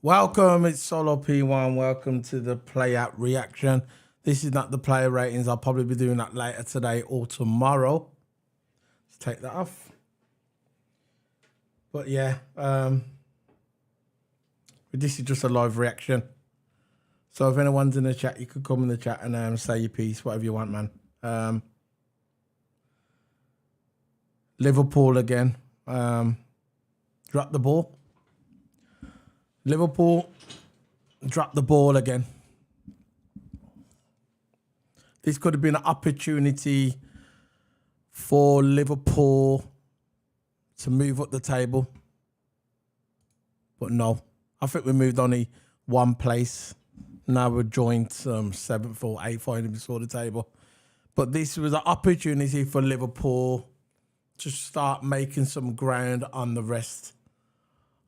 Welcome, it's Solo P1. Welcome to the play out reaction. This is not the player ratings. I'll probably be doing that later today or tomorrow. Let's take that off. But yeah, this is just a live reaction. So if anyone's in the chat, you could come in the chat and say your piece, whatever you want, man. Liverpool again. Drop the ball. Liverpool dropped the ball again. This could have been an opportunity for Liverpool to move up the table. But no, I think we moved only one place. Now we're joint 7th or 8th, I even saw the table. But this was an opportunity for Liverpool to start making some ground on the rest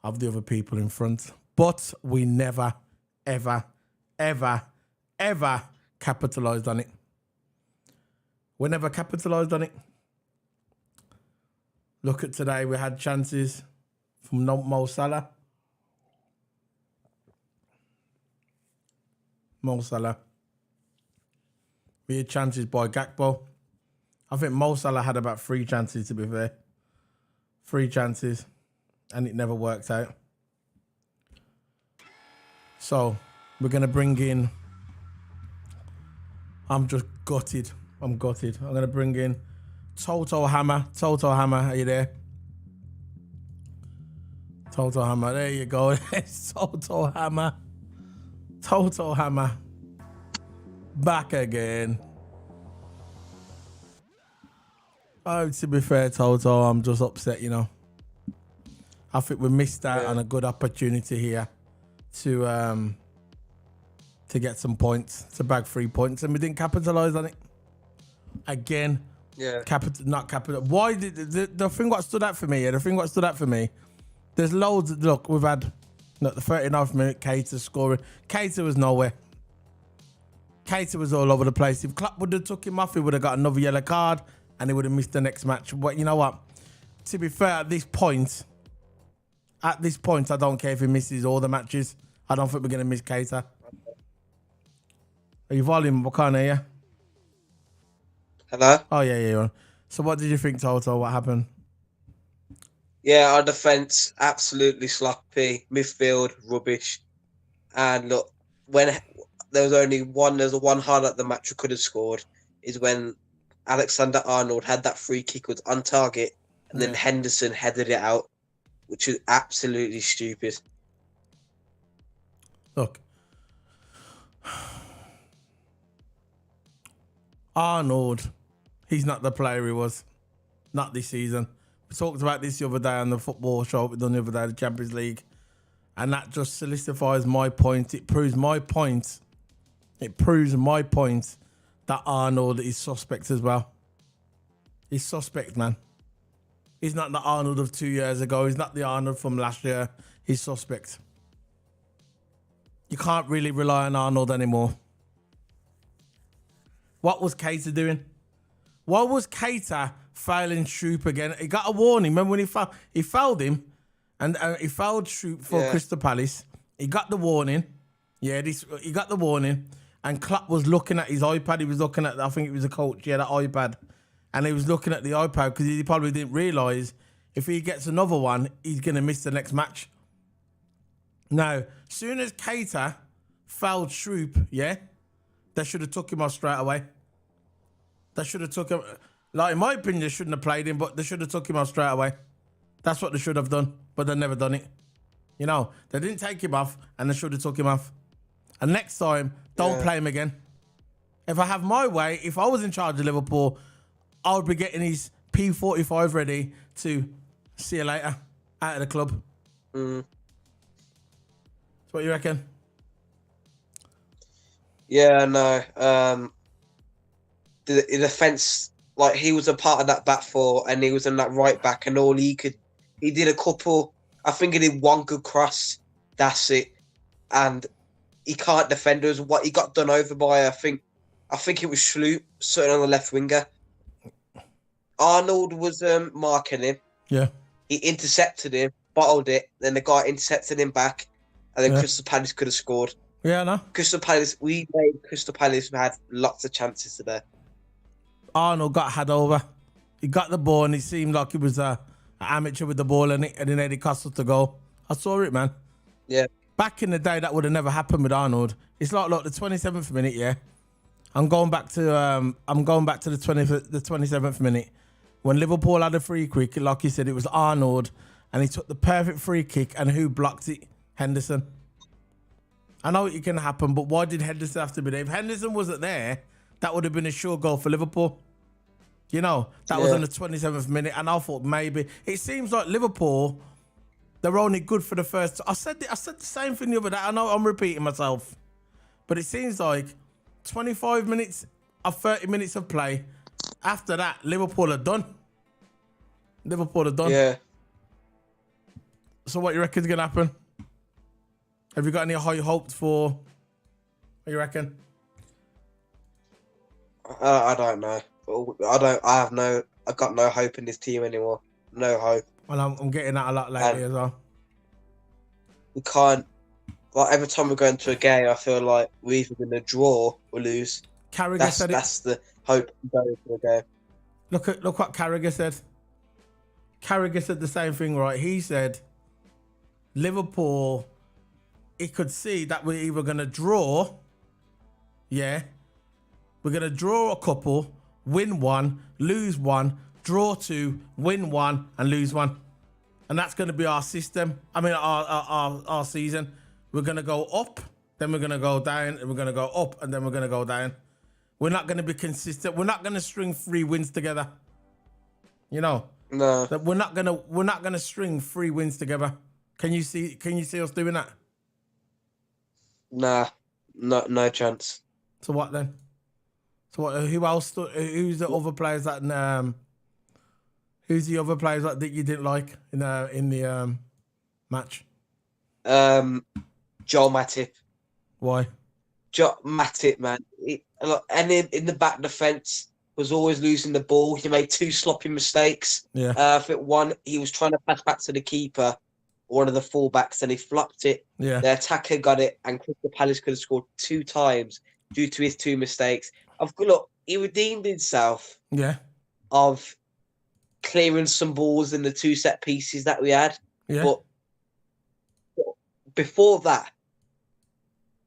of the other people in front. But we never, ever, ever, ever capitalised on it. We never capitalised on it. Look at today, we had chances from Mo Salah. Mo Salah. We had chances by Gakpo. I think Mo Salah had about 3 chances, to be fair. 3 chances, and it never worked out. So, we're going to bring in... I'm just gutted. I'm gutted. I'm going to bring in TOTO Hammer. TOTO Hammer, are you there? TOTO Hammer, there you go. There's TOTO Hammer. TOTO Hammer. Back again. Oh, to be fair, TOTO, I'm just upset, you know. I think we missed out on a good opportunity here to get some points, to bag 3 points, and we didn't capitalise on it. Again, not capital. Why did the thing what stood out for me? The thing what stood out for me. There's loads. Look, we've had the 39th minute. Keita scoring. Keita was nowhere. Keita was all over the place. If Klopp would have took him off, he would have got another yellow card, and he would have missed the next match. But you know what? To be fair, at this point, I don't care if he misses all the matches. I don't think we're gonna miss Keita. Are you volume? I can't hear you. Hello? Oh, yeah, you're on. So what did you think, Toto? What happened? Yeah, our defence, absolutely sloppy. Midfield, rubbish. And look, when there was one highlight of the match we could have scored, is when Alexander-Arnold had that free kick, was on target, and then Henderson headed it out, which is absolutely stupid. Look. Arnold, he's not the player he was. Not this season. We talked about this the other day on the football show we done the other day, the Champions League. And that just solidifies my point. It proves my point. It proves my point that Arnold is suspect as well. He's suspect, man. He's not the Arnold of 2 years ago. He's not the Arnold from last year. He's suspect. You can't really rely on Arnold anymore. What was Keita doing? What was Keita fouling Troop again? He got a warning. Remember when he fouled him, and he fouled Troop for Crystal Palace. He got the warning. Yeah, he got the warning. And Klopp was looking at his iPad. He was looking at, I think it was a coach, that iPad. And he was looking at the iPad because he probably didn't realise if he gets another one, he's going to miss the next match. Now, soon as Keita fouled Troop, they should have took him off straight away. They should have took him. Like, in my opinion, they shouldn't have played him, but they should have took him off straight away. That's what they should have done, but they've never done it. You know, they didn't take him off, and they should have took him off. And next time, don't play him again. If I have my way, if I was in charge of Liverpool, I would be getting his P45 ready to see you later out of the club. So what you reckon? Yeah, no. The defence, like, he was a part of that back four, and he was in that right back, and all he did a couple. I think he did one good cross. That's it, and he can't defend us. What he got done over by, I think it was Schlupp, sitting on the left winger. Arnold was marking him. Yeah. He intercepted him, bottled it. Then the guy intercepted him back, and then Yeah. Crystal Palace could have scored. Yeah, no. Crystal Palace, we made Crystal Palace had lots of chances today. Arnold got had over. He got the ball and it seemed like he was an amateur with the ball and then Eddie cost us to go. I saw it, man. Yeah. Back in the day, that would have never happened with Arnold. It's like, look, the 27th minute, yeah. I'm going back to the 27th minute when Liverpool had a free kick. Like you said, it was Arnold, and he took the perfect free kick. And who blocked it? Henderson. I know it can happen, but why did Henderson have to be there? If Henderson wasn't there, that would have been a sure goal for Liverpool. You know, that was on the 27th minute, and I thought maybe it seems like Liverpool, they're only good for the first. I said the same thing the other day. I know I'm repeating myself, but it seems like 25 minutes of 30 minutes of play. After that, Liverpool are done. Liverpool are done. Yeah. So what you reckon is gonna happen? Have you got any high hopes for? What you reckon? I don't know. I've got no hope in this team anymore. No hope. Well, I'm getting that a lot lately as well. We can't. Like every time we go into a game, I feel like we're either going to draw or lose. Carragher said it. That's the hope going into the game. Look what Carragher said. Carragher said the same thing, right? He said Liverpool, he could see that we're either going to draw, yeah, we're going to draw a couple, win one, lose one, draw two, win one, and lose one. And that's going to be our system. I mean, our season. We're going to go up, then we're going to go down, and we're going to go up, and then we're going to go down. We're not going to be consistent. We're not going to string 3 wins together. You know? No. We're not gonna string 3 wins together. Can you see us doing that? Nah. No chance. So what then? So what? Who else? Who's the other players that? Who's the other players that you didn't like in the match? Joel Matip. Why? Joel Matip, man. And in the back defence was always losing the ball. He made 2 sloppy mistakes. Yeah. I think one, he was trying to pass back to the keeper, one of the fullbacks, and he flopped it. Yeah. The attacker got it, and Crystal Palace could have scored 2 times due to his 2 mistakes. Look, he redeemed himself. Yeah. Of clearing some balls in the 2 set pieces that we had. Yeah. But before that,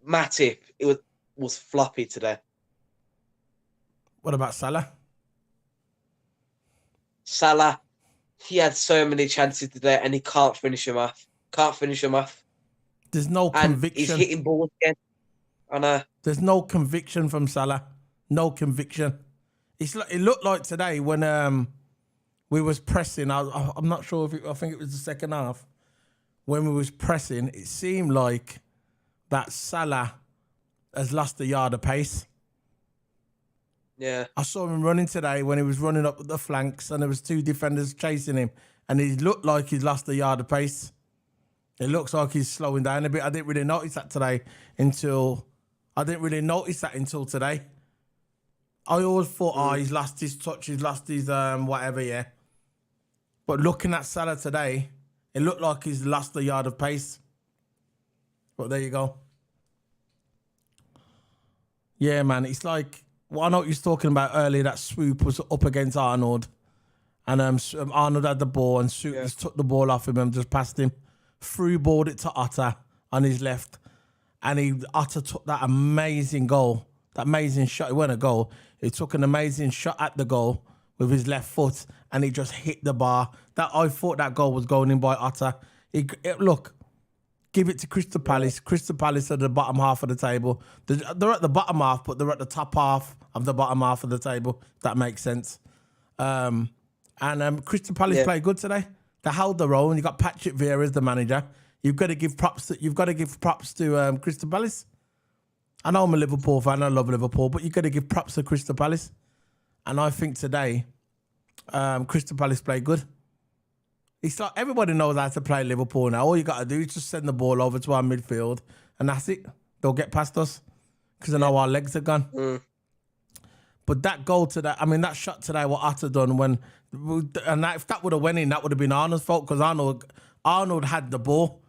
Matip, it was floppy today. What about Salah? Salah, he had so many chances today and he can't finish them off. There's no conviction. He's hitting balls again. I know. There's no conviction from Salah. No conviction. It looked like today when we was pressing. I'm not sure I think it was the second half. When we was pressing, it seemed like that Salah has lost a yard of pace. Yeah. I saw him running today when he was running up the flanks and there was 2 defenders chasing him and he looked like he's lost a yard of pace. It looks like he's slowing down a bit. I didn't really notice that today until today. I always thought, he's lost his touch, he's lost his whatever, yeah. But looking at Salah today, it looked like he's lost a yard of pace. But there you go. Yeah, man, it's like, well, I know what you was talking about earlier, that swoop was up against Arnold. And Arnold had the ball and Swoop just took the ball off him and just passed him. Through balled it to Otter on his left. And Otter took that amazing goal, that amazing shot. It wasn't a goal. He took an amazing shot at the goal with his left foot and he just hit the bar. I thought that goal was going in by Otter. Look, give it to Crystal Palace. Crystal Palace are the bottom half of the table. They're at the bottom half, but they're at the top half of the bottom half of the table. If that makes sense. Crystal Palace played good today. They held their own. You got Patrick Vieira as the manager. You've got to give props to Crystal Palace. I know I'm a Liverpool fan. I love Liverpool, but you've got to give props to Crystal Palace. And I think today, Crystal Palace played good. It's like everybody knows how to play Liverpool now. All you got to do is just send the ball over to our midfield, and that's it. They'll get past us because I know our legs are gone. Mm. But that goal today, that shot today, what Otter done if that would have went in, that would have been Arnold's fault because Arnold had the ball.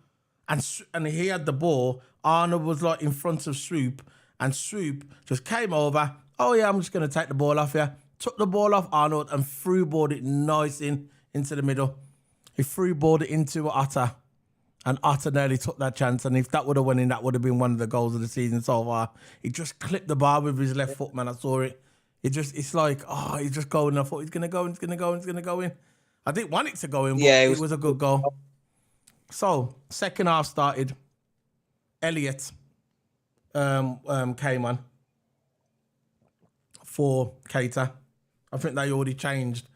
and he had the ball. Arnold was like in front of Swoop, and Swoop just came over. Oh yeah, I'm just gonna take the ball off here. Took the ball off Arnold and through balled it nice into the middle. He through balled it into Otter, and Otter nearly took that chance. And if that would have went in, that would have been one of the goals of the season so far. He just clipped the bar with his left foot, man. I saw it. It's like, oh, he's just going. I thought he's gonna go, he's gonna go, he's gonna go in. I didn't want it to go in, but it was a good goal. So second half started. Elliot came on for Keita. I think they already changed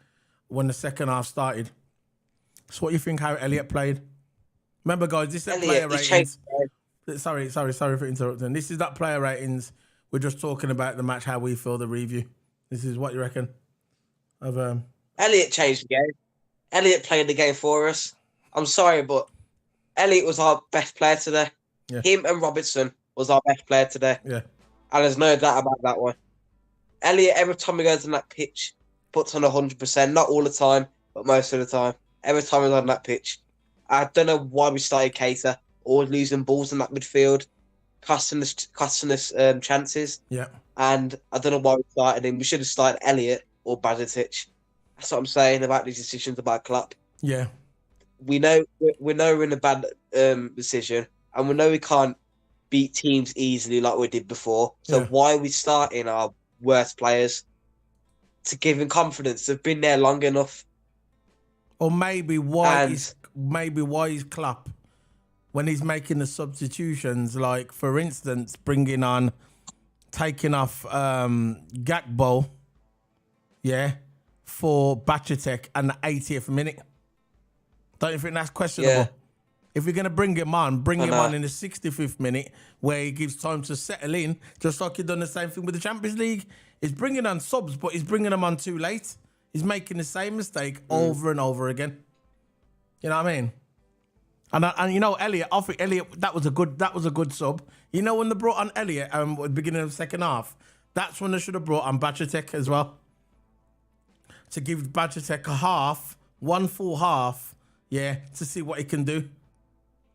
when the second half started. So what do you think how Elliot played? Remember, guys, this is player ratings. Sorry for interrupting. This is that player ratings. We're just talking about the match, how we feel, the review. This is what you reckon of Elliot changed the game. Elliot played the game for us. I'm sorry, but Elliot was our best player today. Yeah. Him and Robertson was our best player today. Yeah. And there's no doubt about that one. Elliot, every time he goes on that pitch, puts on 100%. Not all the time, but most of the time. Every time he's on that pitch. I don't know why we started Keita, always losing balls in that midfield, costing us chances. Yeah. And I don't know why we started him. We should have started Elliot or Bajcetic. That's what I'm saying about these decisions about Klopp. Yeah. We know we're in a bad decision, and we know we can't beat teams easily like we did before. So why are we starting our worst players to give him confidence? They've been there long enough. Or maybe why is Klopp, when he's making the substitutions, like for instance, taking off Gakpo, for Bajcetic and the 80th minute. Don't you think that's questionable? Yeah. If you're going to bring him on in the 65th minute where he gives time to settle in, just like you've done the same thing with the Champions League. He's bringing on subs, but he's bringing them on too late. He's making the same mistake over and over again. You know what I mean? And you know, Elliot, I think Elliot, that was a good sub. You know, when they brought on Elliot at the beginning of the second half, that's when they should have brought on Bajcetic as well. To give Bajcetic one full half, to see what he can do.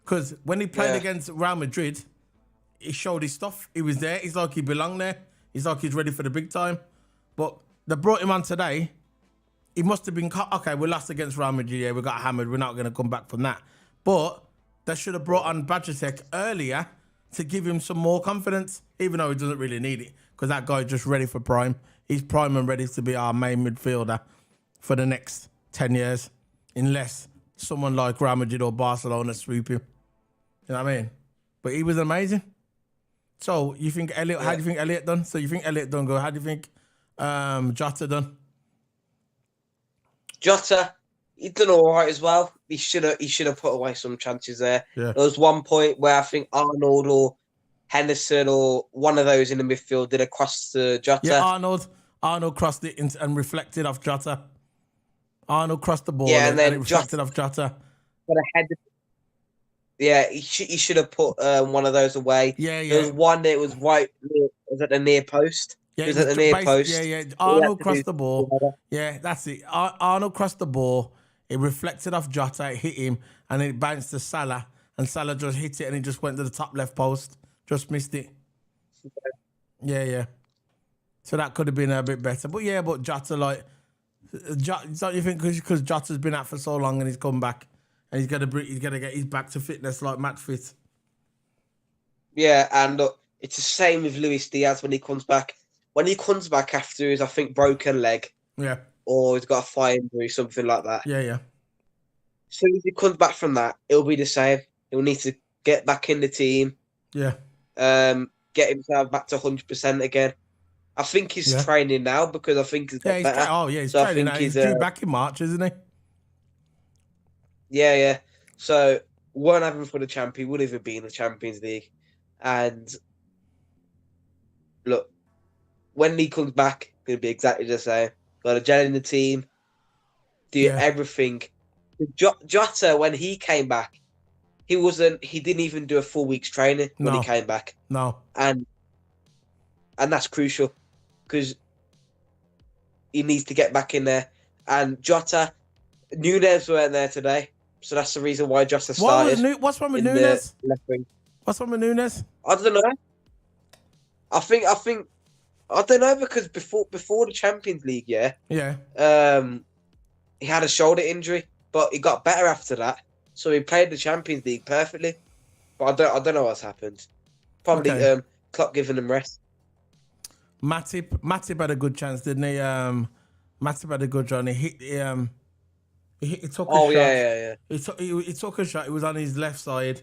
Because when he played against Real Madrid, he showed his stuff. He was there. He's like he belonged there. He's like he's ready for the big time. But they brought him on today. He must have been, okay, we lost against Real Madrid. We got hammered. We're not going to come back from that. But they should have brought on Bajcetic earlier to give him some more confidence, even though he doesn't really need it, because that guy's just ready for prime. He's prime and ready to be our main midfielder for the next 10 years, unless someone like Real Madrid or Barcelona swoop him. You know what I mean? But he was amazing. So you think Elliot? How do you think Elliot done? So you think Elliot done good? How do you think Jota done? Jota, he done all right as well. He should have put away some chances there. Yeah. There was one point where I think Arnold or Henderson or one of those in the midfield did a cross to Jota. Yeah, Arnold crossed it and reflected off Jota. Arnold crossed the ball and it reflected off Jota. Yeah, he should have put one of those away. Yeah. There was one that was right near, was at the near post. Yeah, it was at the near post. Yeah. Arnold crossed the ball. Yeah, that's it. Arnold crossed the ball. It reflected off Jota. It hit him, and it bounced to Salah. And Salah just hit it, and it just went to the top left post. Just missed it. Yeah. So that could have been a bit better. But Jota, don't you think because Jota's been out for so long and he's come back, and he's gonna get his back to fitness like match fit. Yeah, and look, it's the same with Luis Diaz when he comes back. When he comes back after his, I think, broken leg. Yeah. Or he's got a thigh injury, something like that. Yeah. As soon as he comes back from that, it'll be the same. He'll need to get back in the team. Yeah. Get himself back to 100% again. I think he's training now because I think he's got better. He's training now. He's due back in March, isn't he? Yeah. So, won't have him for the champion. He would have been in the Champions League. And look, when he comes back, it'll be exactly the same. Got to gel in the team, do everything. Jota, when he came back, he didn't even do a full week's training when he came back. No. And that's crucial because he needs to get back in there. And Jota, Nunes weren't there today. So that's the reason why Jota What was started what's wrong with in Nunes? the left wing. What's wrong with Nunes? I don't know. I think I don't know, because before the Champions League, he had a shoulder injury, but he got better after that. So he played the Champions League perfectly. But I don't know what's happened. Probably Klopp giving him rest. Matip had a good chance, didn't he? Matip had a good run. He took a shot. Yeah. He took a shot. It was on his left side,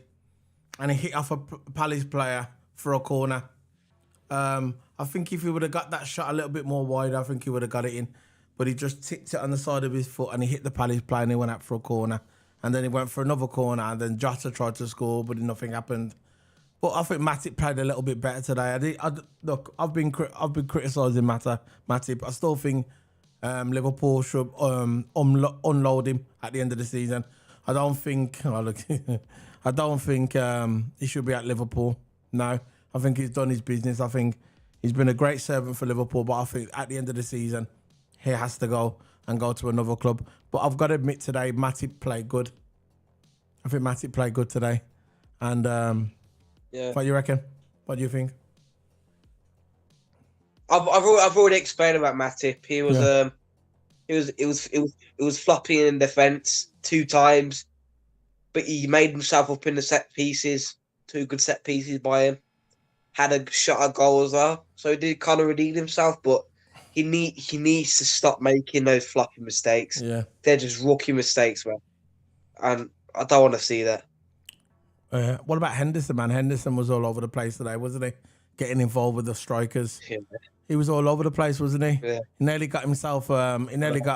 and he hit off a Palace player for a corner. I think if he would have got that shot a little bit more wide, I think he would have got it in. But he just tipped it on the side of his foot, and he hit the Palace player, and he went out for a corner. And then he went for another corner, and then Jota tried to score, but nothing happened. But I think Matip played a little bit better today. Look, I've been criticising Matip. I still think Liverpool should unload him at the end of the season. I don't think. I don't think he should be at Liverpool. No, I think he's done his business. I think he's been a great servant for Liverpool. But I think at the end of the season, he has to go to another club. But I've got to admit today, Matip played good. I think Matip played good today, and. Yeah. What do you reckon? What do you think? I've already explained about Matip. He was floppy in defence 2 times, but he made himself up in the set pieces. 2 good set pieces by him. Had a shot at goal as well, so he did kind of redeem himself. But he needs to stop making those floppy mistakes. Yeah, they're just rookie mistakes, man, and I don't want to see that. What about Henderson, man? Henderson was all over the place today, wasn't he? Getting involved with the strikers. Yeah. He was all over the place, wasn't he? Yeah. He nearly got himself. He nearly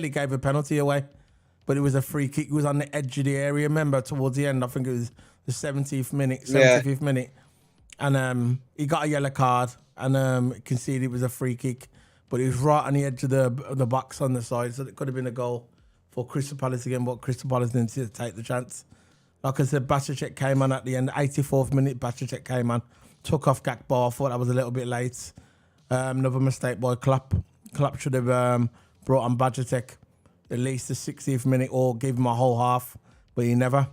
gave a penalty away, but it was a free kick. He was on the edge of the area. Remember, towards the end, I think it was the 75th minute, and he got a yellow card and conceded it was a free kick, but it was right on the edge of the box on the side, so it could have been a goal for Crystal Palace again, but Crystal Palace didn't take the chance. Like I said, Bacacek came on at the end, 84th minute, Bacacek came on, took off Gakpo. I thought that was a little bit late. Another mistake by Klopp. Klopp should have brought on Bacacek at least the 60th minute or give him a whole half, but he never.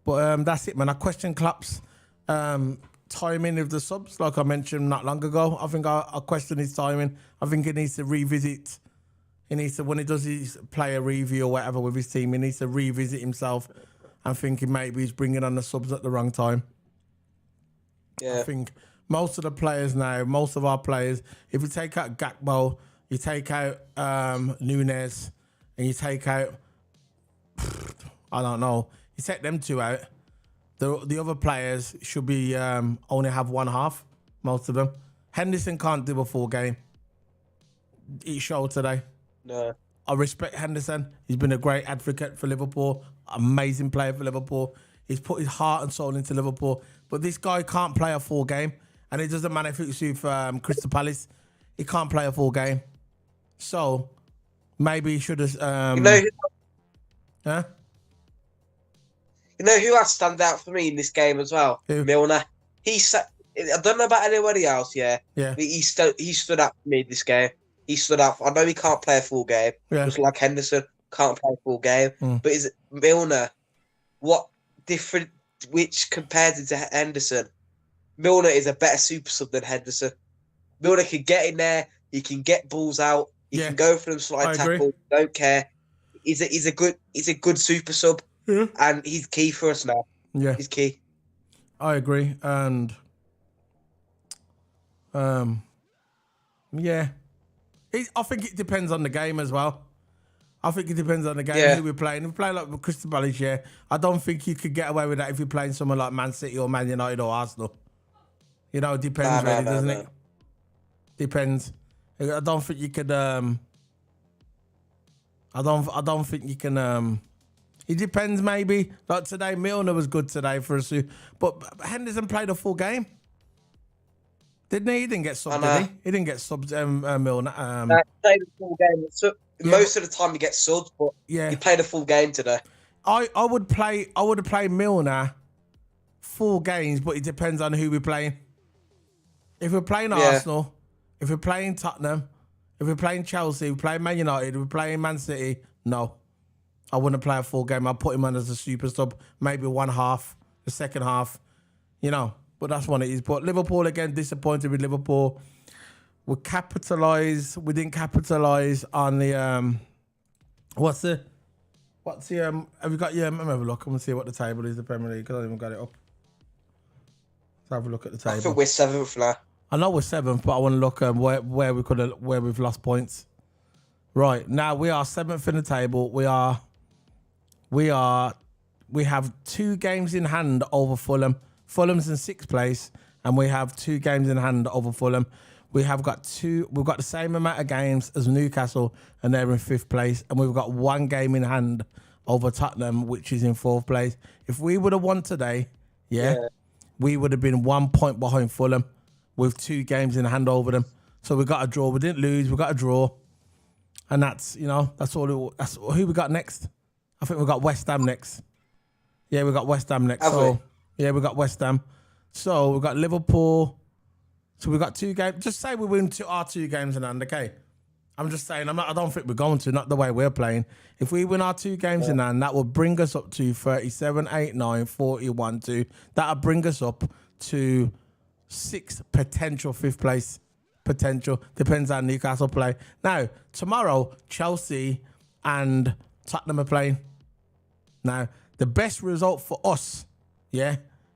But that's it, man. I question Klopp's timing of the subs, like I mentioned not long ago. I think I question his timing. I think he needs to revisit. He needs to, when he does his player review or whatever with his team, he needs to revisit himself and thinking maybe he's bringing on the subs at the wrong time. Yeah. I think most of the players now, most of our players, if you take out Gakpo, you take out Nunes, and you take out, I don't know, you take them 2 out, the other players should be only have one half, most of them. Henderson can't do a full game. He showed today. No. I respect Henderson. He's been a great advocate for Liverpool. Amazing player for Liverpool. He's put his heart and soul into Liverpool. But this guy can't play a full game. And it doesn't matter if it's with Crystal Palace. He can't play a full game. So, maybe he should have... You know who has stand out for me in this game as well? Who? Milner. I don't know about anybody else, yeah. But he stood out for me this game. He stood out. I know he can't play a full game, just like Henderson can't play a full game. But is Milner, which compared to Henderson, Milner is a better super sub than Henderson. Milner can get in there, he can get balls out, he can go for them slide tackle, don't care. He's a good super sub, and he's key for us now. Yeah, he's key. I agree, and yeah. I think it depends on the game as well. I think it depends on the game who we're playing. If we're playing like Crystal Palace, I don't think you could get away with that if you're playing someone like Man City or Man United or Arsenal. You know, it depends doesn't it? Depends. I don't think you could. I don't think you can. It depends. Maybe like today, Milner was good today for us, but Henderson played a full game. Didn't he? He didn't get subbed, did he? He didn't get subbed, Milner. Played a full game. Most of the time he gets subbed, but he played a full game today. I would have played Milner full games, but it depends on who we're playing. If we're playing Arsenal, if we're playing Tottenham, If we're playing Chelsea, we're playing Man United, we're playing Man City, no. I wouldn't play a full game. I'll put him on as a super sub, maybe one half, the second half, you know. But that's what it is. But Liverpool, again, disappointed with Liverpool. We didn't capitalise on the, have you got your, let me have a look. I'm going to see what the table is, the Premier League, because I haven't even got it up. Let's have a look at the table. I think we're 7th now. I know we're 7th, but I want to look where we've lost points. Right, now we are 7th in the table. We have 2 games in hand over Fulham. Fulham's in 6th place, and we have 2 games in hand over Fulham. We've got the same amount of games as Newcastle, and they're in 5th place, and we've got 1 game in hand over Tottenham, which is in 4th place. If we would have won today, we would have been 1 point behind Fulham with 2 games in hand over them. So we got a draw. We didn't lose. We got a draw. And that's, that's all. That's who we got next. I think we got West Ham next. Yeah, we got West Ham next. Yeah, we got West Ham. So we got Liverpool. So we got 2 games. Just say we win our 2 games in hand, okay? I'm just saying. I don't think we're going to. Not the way we're playing. If we win our 2 games in hand, that will bring us up to 37, 8, 9, 41, 2. That'll bring us up to 6th, potential 5th place. Potential. Depends how Newcastle play. Now, tomorrow, Chelsea and Tottenham are playing. Now, the best result for us,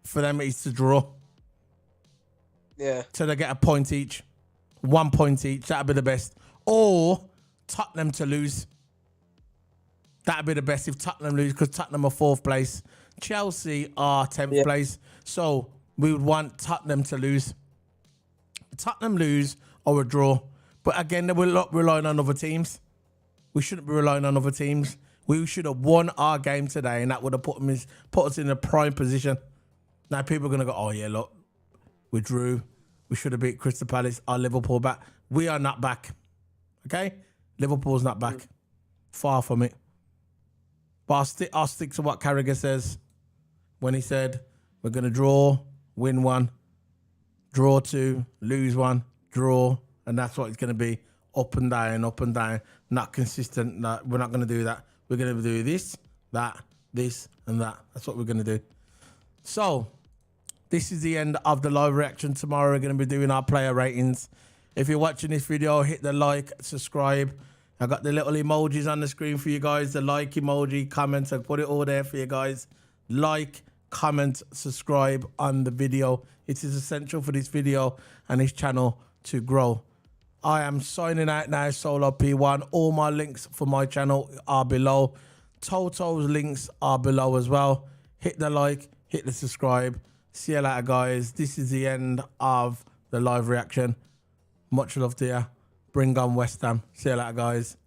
for them is to draw. Yeah. So they get a point each. 1 point each. That'd be the best. Or Tottenham to lose. That'd be the best if Tottenham lose, because Tottenham are 4th place. Chelsea are 10th place. So we would want Tottenham to lose. Tottenham lose or a draw. But again, we're not relying on other teams. We shouldn't be relying on other teams. We should have won our game today, and that would have put us in a prime position. Now people are going to go, oh yeah, look, we drew. We should have beat Crystal Palace. Our Liverpool back. We are not back. Okay? Liverpool's not back. Far from it. But I'll stick to what Carragher says when he said, we're going to draw, win 1, draw 2, lose 1, draw, and that's what it's going to be. Up and down, not consistent. No, we're not going to do that. We're going to do this, that, this, and that. That's what we're going to do. So, this is the end of the live reaction. Tomorrow we're going to be doing our player ratings. If you're watching this video, hit the like, subscribe. I got the little emojis on the screen for you guys. The like emoji, comments. I put it all there for you guys. Like, comment, subscribe on the video. It is essential for this video and this channel to grow. I am signing out now, Solo P1. All my links for my channel are below. TOTO's links are below as well. Hit the like, hit the subscribe. See you later, guys. This is the end of the live reaction. Much love to you. Bring on West Ham. See you later, guys.